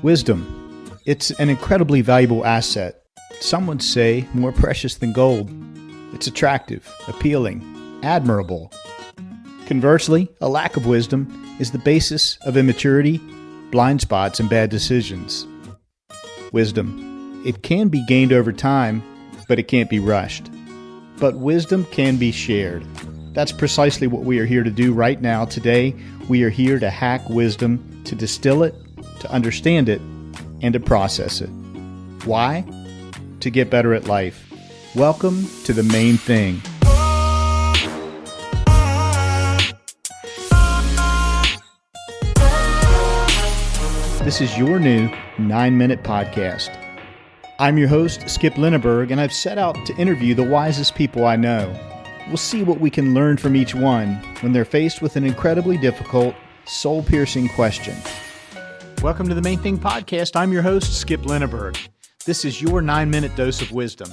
Wisdom. It's an incredibly valuable asset. Some would say more precious than gold. It's attractive, appealing, admirable. Conversely, a lack of wisdom is the basis of immaturity, blind spots, and bad decisions. Wisdom. It can be gained over time, but it can't be rushed. But wisdom can be shared. That's precisely what we are here to do right now. Today, we are here to hack wisdom, to distill it, to understand it, and to process it. Why? To get better at life. Welcome to The Main Thing. This is your new 9-minute podcast. I'm your host, Skip Linneberg, and I've set out to interview the wisest people I know. We'll see what we can learn from each one when they're faced with an incredibly difficult, soul-piercing question. Welcome to The Main Thing podcast. I'm your host, Skip Linneberg. This is your 9-minute dose of wisdom.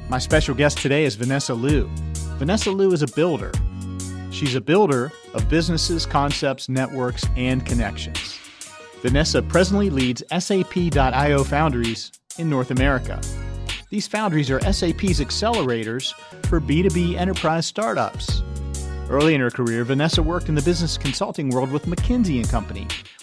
My special guest today is Vanessa Liu. Vanessa Liu is a builder. She's a builder of businesses, concepts, networks, and connections. Vanessa presently leads SAP.io Foundries in North America. These foundries are SAP's accelerators for B2B enterprise startups. Early in her career, Vanessa worked in the business consulting world with McKinsey Co,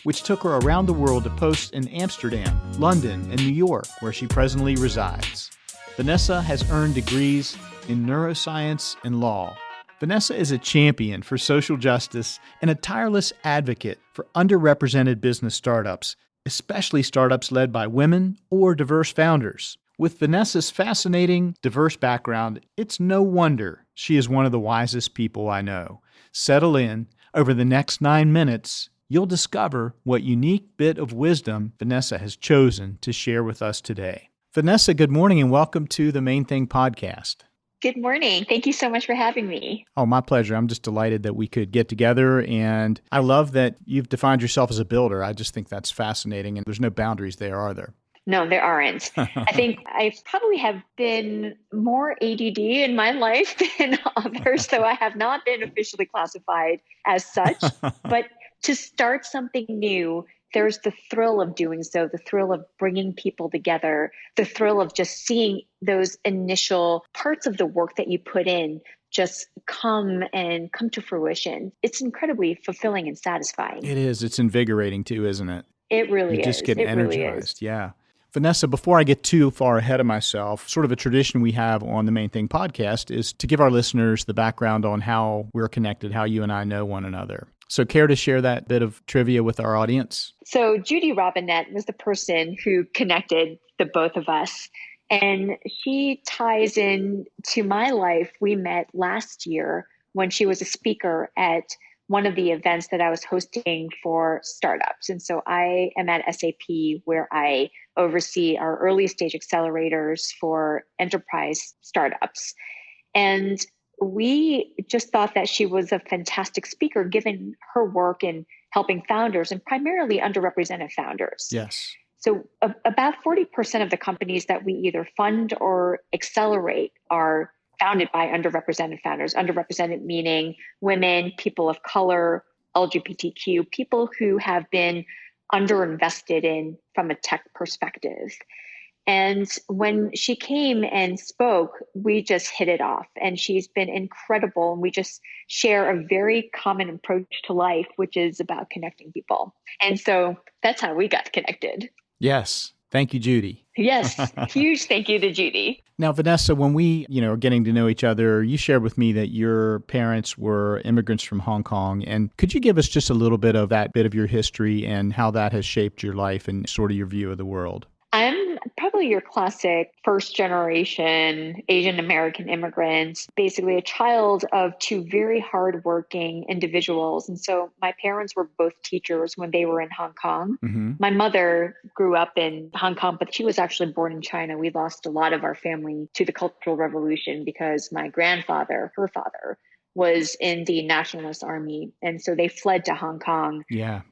which took her around the world to posts in Amsterdam, London, and New York, where she presently resides. Vanessa has earned degrees in neuroscience and law. Vanessa is a champion for social justice and a tireless advocate for underrepresented business startups, especially startups led by women or diverse founders. With Vanessa's fascinating, diverse background, it's no wonder she is one of the wisest people I know. Settle in. Over the next 9 minutes, you'll discover what unique bit of wisdom Vanessa has chosen to share with us today. Vanessa, good morning and welcome to The Main Thing podcast. Good morning. Thank you so much for having me. Oh, my pleasure. I'm just delighted that we could get together, and I love that you've defined yourself as a builder. I just think that's fascinating, and there's no boundaries there, are there? No, there aren't. I think I probably have been more ADD in my life than others, so I have not been officially classified as such. But to start something new, there's the thrill of doing so, the thrill of bringing people together, the thrill of just seeing those initial parts of the work that you put in just come to fruition. It's incredibly fulfilling and satisfying. It is. It's invigorating too, isn't it? It really is. You just get energized. Really is. Yeah. Vanessa, before I get too far ahead of myself, sort of a tradition we have on the Main Thing podcast is to give our listeners the background on how we're connected, how you and I know one another. So care to share that bit of trivia with our audience? So Judy Robinette was the person who connected the both of us. And she ties in to my life. We met last year when she was a speaker at one of the events that I was hosting for startups. And so I am at SAP, where I oversee our early stage accelerators for enterprise startups. And we just thought that she was a fantastic speaker, given her work in helping founders and primarily underrepresented founders. Yes. So about 40% of the companies that we either fund or accelerate are founded by underrepresented founders. Underrepresented meaning women, people of color, LGBTQ, people who have been underinvested in from a tech perspective. And when she came and spoke, we just hit it off. And she's been incredible. And we just share a very common approach to life, which is about connecting people. And so that's how we got connected. Yes. Thank you, Judy. Yes. Huge thank you to Judy. Now, Vanessa, when we, are getting to know each other, you shared with me that your parents were immigrants from Hong Kong. And could you give us just a little bit of that bit of your history and how that has shaped your life and sort of your view of the world? I'm probably your classic first generation Asian American immigrant, basically a child of two very hardworking individuals. And so my parents were both teachers when they were in Hong Kong. Mm-hmm. My mother grew up in Hong Kong, but she was actually born in China. We lost a lot of our family to the Cultural Revolution because my grandfather, her father, was in the Nationalist Army. And so they fled to Hong Kong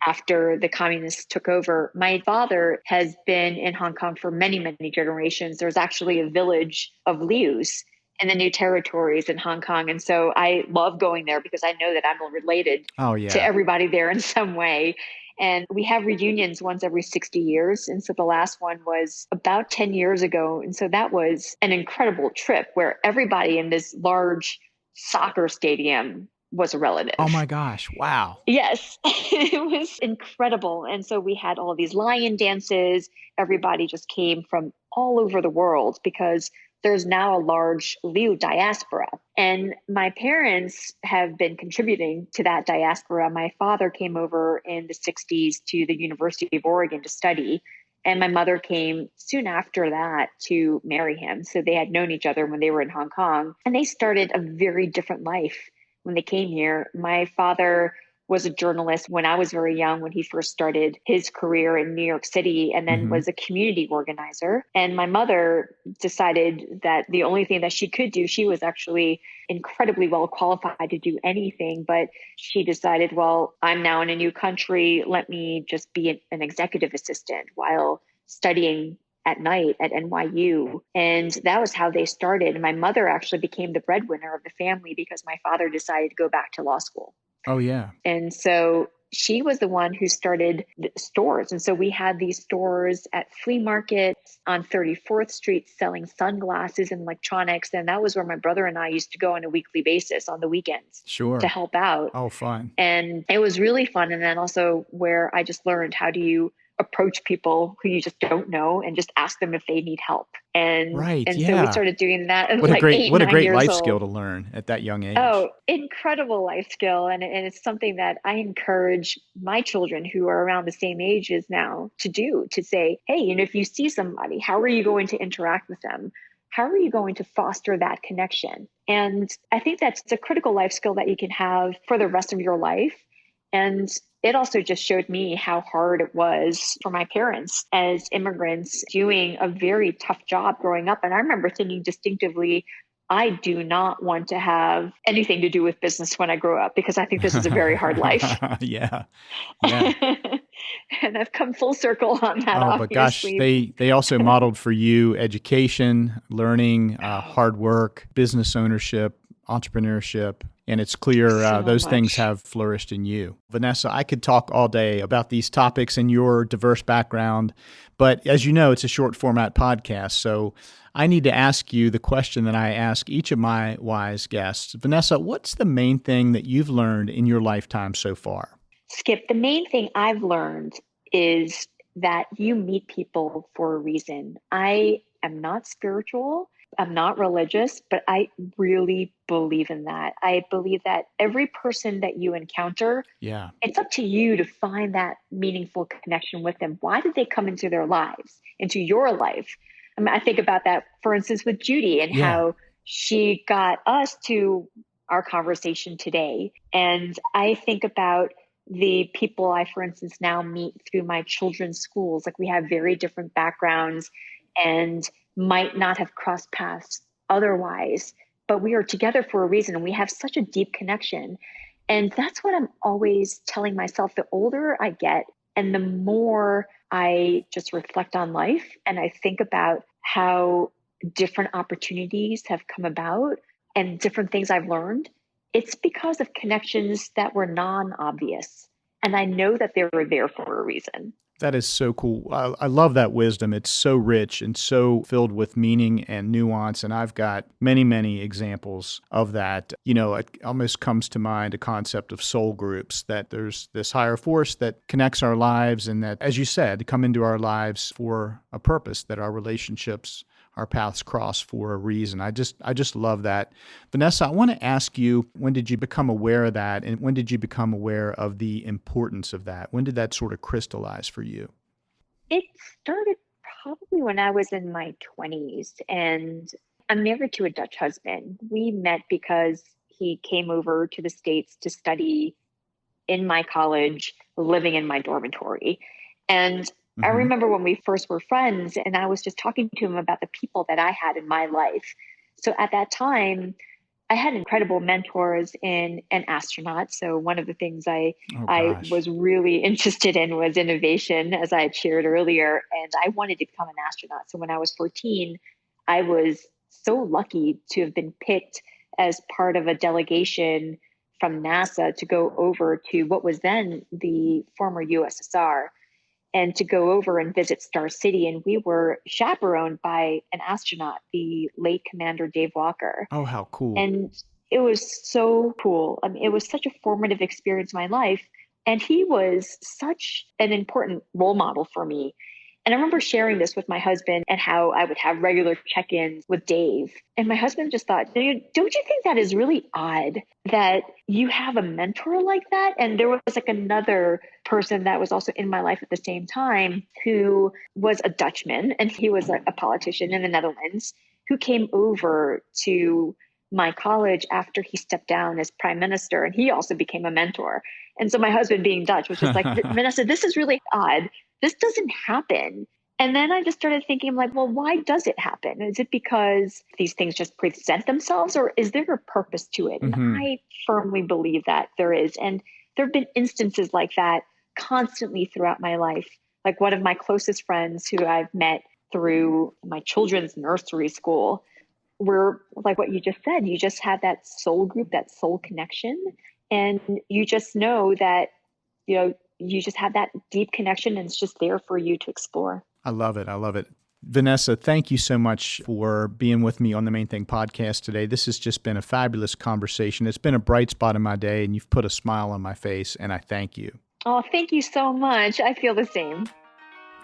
after the communists took over. My father has been in Hong Kong for many, many generations. There's actually a village of Lius in the New Territories in Hong Kong. And so I love going there because I know that I'm related to everybody there in some way. And we have reunions once every 60 years. And so the last one was about 10 years ago. And so that was an incredible trip where everybody in this large soccer stadium was a Oh relative. my gosh. Wow. Yes, it was incredible. And so we had all these lion dances. Everybody just came from all over the world because there's now a large Liu diaspora. And my parents have been contributing to that diaspora. My father came over in the 60s to the University of Oregon to study. And my mother came soon after that to marry him. So they had known each other when they were in Hong Kong. And they started a very different life when they came here. My father was a journalist when I was very young, when he first started his career in New York City, and then was a community organizer. And my mother decided that the only thing that she could do, she was actually incredibly well qualified to do anything, but she decided, well, I'm now in a new country. Let me just be an executive assistant while studying at night at NYU. And that was how they started. And my mother actually became the breadwinner of the family because my father decided to go back to law school. Oh, yeah. And so she was the one who started the stores. And so we had these stores at flea markets on 34th Street selling sunglasses and electronics. And that was where my brother and I used to go on a weekly basis on the weekends to Sure. help out. Oh, fun. And it was really fun. And then also where I just learned, how do you approach people who you just don't know and just ask them if they need help. Right. And so we Yeah. started doing that at What a like great, 8, what a 9 great years life old. skill to learn at that young age. Oh, incredible life skill. And it's something that I encourage my children who are around the same age as now to do, to say, hey, if you see somebody, how are you going to interact with them? How are you going to foster that connection? And I think that's a critical life skill that you can have for the rest of your life. And it also just showed me how hard it was for my parents as immigrants doing a very tough job growing up. And I remember thinking distinctively, I do not want to have anything to do with business when I grow up because I think this is a very hard life. Yeah. Yeah. And I've come full circle on that, Oh, but gosh, obviously. they also modeled for you education, learning, hard work, business ownership, entrepreneurship, and it's clear So those things much. have flourished in you. Vanessa, I could talk all day about these topics and your diverse background, but as you know, it's a short format podcast, so I need to ask you the question that I ask each of my wise guests. Vanessa, what's the main thing that you've learned in your lifetime so far? Skip, the main thing I've learned is that you meet people for a reason. I am not spiritual, I'm not religious, but I really believe in that. I believe that every person that you encounter, Yeah. it's up to you to find that meaningful connection with them. Why did they come into their lives, into your life? I mean, I think about that, for instance, with Judy and Yeah. how she got us to our conversation today. And I think about the people I, for instance, now meet through my children's schools. Like we have very different backgrounds and might not have crossed paths otherwise, but we are together for a reason and we have such a deep connection. And that's what I'm always telling myself. The older I get and the more I just reflect on life and I think about how different opportunities have come about and different things I've learned, it's because of connections that were non-obvious. And I know that they were there for a reason. That is so cool. I love that wisdom. It's so rich and so filled with meaning and nuance. And I've got many, many examples of that. It almost comes to mind a concept of soul groups, that there's this higher force that connects our lives and that, as you said, come into our lives for a purpose, that our relationships, our paths cross for a reason. I just love that. Vanessa, I want to ask you, when did you become aware of that? And when did you become aware of the importance of that? When did that sort of crystallize for you? It started probably when I was in my 20s, and I'm married to a Dutch husband. We met because he came over to the States to study in my college, living in my dormitory. And I Mm-hmm. remember when we first were friends, and I was just talking to him about the people that I had in my life. So at that time, I had incredible mentors in an astronaut. So one of the things Oh, I gosh. was really interested in was innovation, as I had shared earlier, and I wanted to become an astronaut. So when I was 14, I was so lucky to have been picked as part of a delegation from NASA to go over to what was then the former USSR and to go over and visit Star City. And we were chaperoned by an astronaut, the late Commander Dave Walker. Oh, how cool. And it was so cool. I mean, it was such a formative experience in my life. And he was such an important role model for me. And I remember sharing this with my husband and how I would have regular check-ins with Dave. And my husband just thought, don't you think that is really odd that you have a mentor like that? And there was like another person that was also in my life at the same time who was a Dutchman, and he was a politician in the Netherlands who came over to my college after he stepped down as prime minister, and he also became a mentor. And so my husband, being Dutch, was just like, Vanessa, this is really odd. This doesn't happen. And then I just started thinking, like, well, why does it happen? Is it because these things just present themselves, or is there a purpose to it? And I firmly believe that there is. And there have been instances like that constantly throughout my life. Like one of my closest friends who I've met through my children's nursery school, where, like what you just said, you just have that soul group, that soul connection. And you just know that, you just have that deep connection, and it's just there for you to explore. I love it. I love it. Vanessa, thank you so much for being with me on the Main Thing podcast today. This has just been a fabulous conversation. It's been a bright spot in my day, and you've put a smile on my face, and I thank you. Oh, thank you so much. I feel the same.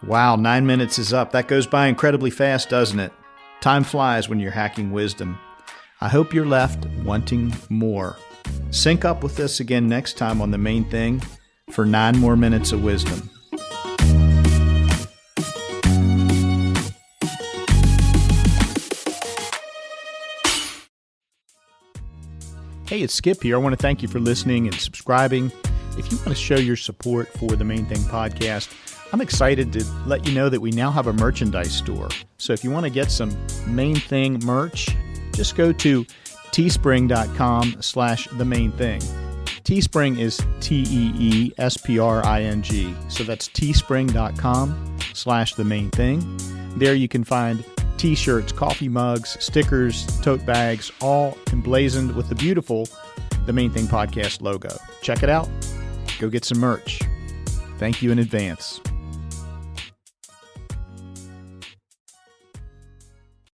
Wow, 9 minutes is up. That goes by incredibly fast, doesn't it? Time flies when you're hacking wisdom. I hope you're left wanting more. Sync up with us again next time on The Main Thing for 9 more minutes of wisdom. Hey, it's Skip here. I want to thank you for listening and subscribing. If you want to show your support for the Main Thing podcast, I'm excited to let you know that we now have a merchandise store. So if you want to get some Main Thing merch, just go to teespring.com/themainthing. Teespring is TEESPRING. So that's teespring.com/themainthing. There you can find t-shirts, coffee mugs, stickers, tote bags, all emblazoned with the beautiful The Main Thing podcast logo. Check it out. Go get some merch. Thank you in advance.